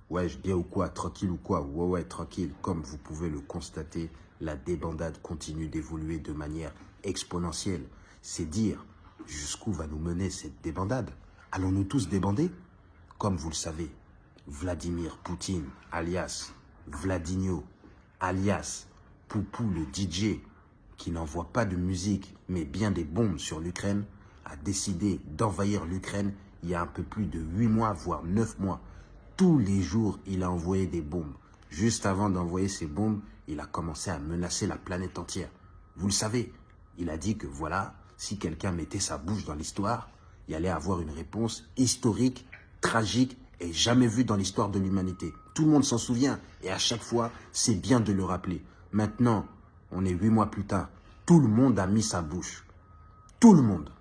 Ouais, bien ou quoi? Tranquille ou quoi? Ouais, ouais, tranquille. Comme vous pouvez le constater, la débandade continue d'évoluer de manière exponentielle. C'est dire jusqu'où va nous mener cette débandade. Allons-nous tous débander? Comme vous le savez, Vladimir Poutine, alias Vladinho, alias Poupou le DJ, qui n'envoie pas de musique, mais bien des bombes sur l'Ukraine, a décidé d'envahir l'Ukraine il y a un peu plus de 8 mois, voire 9 mois. Tous les jours, il a envoyé des bombes. Juste avant d'envoyer ces bombes, il a commencé à menacer la planète entière. Vous le savez, il a dit que voilà, si quelqu'un mettait sa bouche dans l'histoire, il allait avoir une réponse historique, tragique et jamais vue dans l'histoire de l'humanité. Tout le monde s'en souvient et à chaque fois, c'est bien de le rappeler. Maintenant, on est 8 mois plus tard, tout le monde a mis sa bouche. Tout le monde.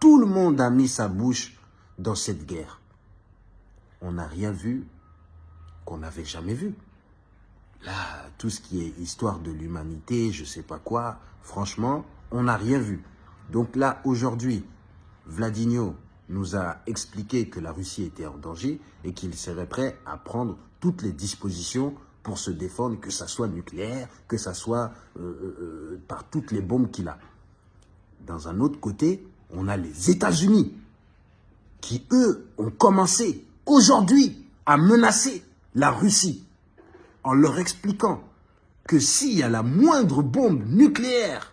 Tout le monde a mis sa bouche dans cette guerre. On n'a rien vu qu'on n'avait jamais vu. Là, tout ce qui est histoire de l'humanité, je sais pas quoi, franchement, on n'a rien vu. Donc là, aujourd'hui, Vladimir nous a expliqué que la Russie était en danger et qu'il serait prêt à prendre toutes les dispositions pour se défendre, que ça soit nucléaire, que ça soit par toutes les bombes qu'il a. Dans un autre côté, on a les États-Unis qui, eux, ont commencé aujourd'hui à menacer la Russie en leur expliquant que s'il y a la moindre bombe nucléaire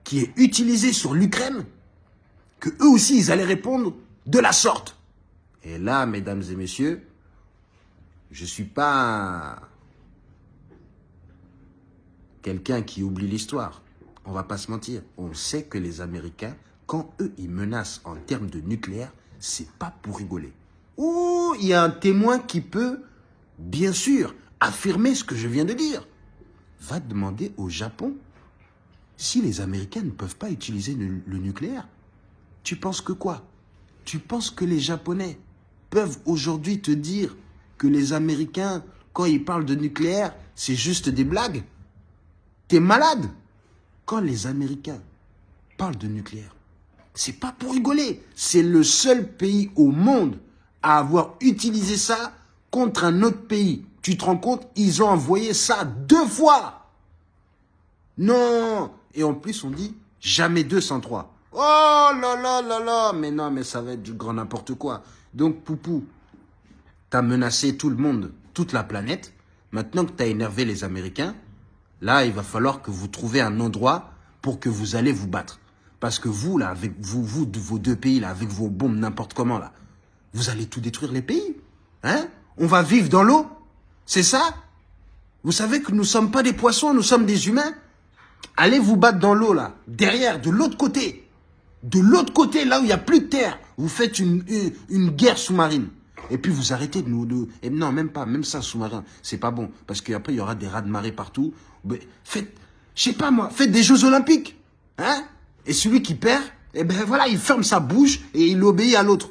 qui est utilisée sur l'Ukraine, que eux aussi, ils allaient répondre de la sorte. Et là, mesdames et messieurs, je ne suis pas quelqu'un qui oublie l'histoire. On ne va pas se mentir. On sait que les Américains, quand eux, ils menacent en termes de nucléaire, c'est pas pour rigoler. Ou il y a un témoin qui peut, bien sûr, affirmer ce que je viens de dire. Va demander au Japon si les Américains ne peuvent pas utiliser le nucléaire. Tu penses que quoi? Tu penses que les Japonais peuvent aujourd'hui te dire que les Américains, quand ils parlent de nucléaire, c'est juste des blagues? T'es malade? Quand les Américains parlent de nucléaire, c'est pas pour rigoler. C'est le seul pays au monde à avoir utilisé ça contre un autre pays. Tu te rends compte? Ils ont envoyé ça 2 fois. Non. Et en plus, on dit jamais 203. Oh là là là là. Mais non, mais ça va être du grand n'importe quoi. Donc, Poupou, t'as menacé tout le monde, toute la planète. Maintenant que t'as énervé les Américains, là, il va falloir que vous trouviez un endroit pour que vous allez vous battre. Parce que vous, là, avec vous, vos 2 pays, là, avec vos bombes n'importe comment, là, vous allez tout détruire les pays. Hein? On va vivre dans l'eau. C'est ça? Vous savez que nous ne sommes pas des poissons, nous sommes des humains. Allez vous battre dans l'eau, là, derrière, de l'autre côté. De l'autre côté, là où il n'y a plus de terre. Vous faites une guerre sous-marine. Et puis vous arrêtez de nous... Et non, même pas, même ça, sous-marin, c'est pas bon. Parce qu'après, il y aura des rats de marée partout. Mais faites, je sais pas moi, faites des Jeux Olympiques. Hein? Et celui qui perd, eh ben voilà, il ferme sa bouche et il obéit à l'autre.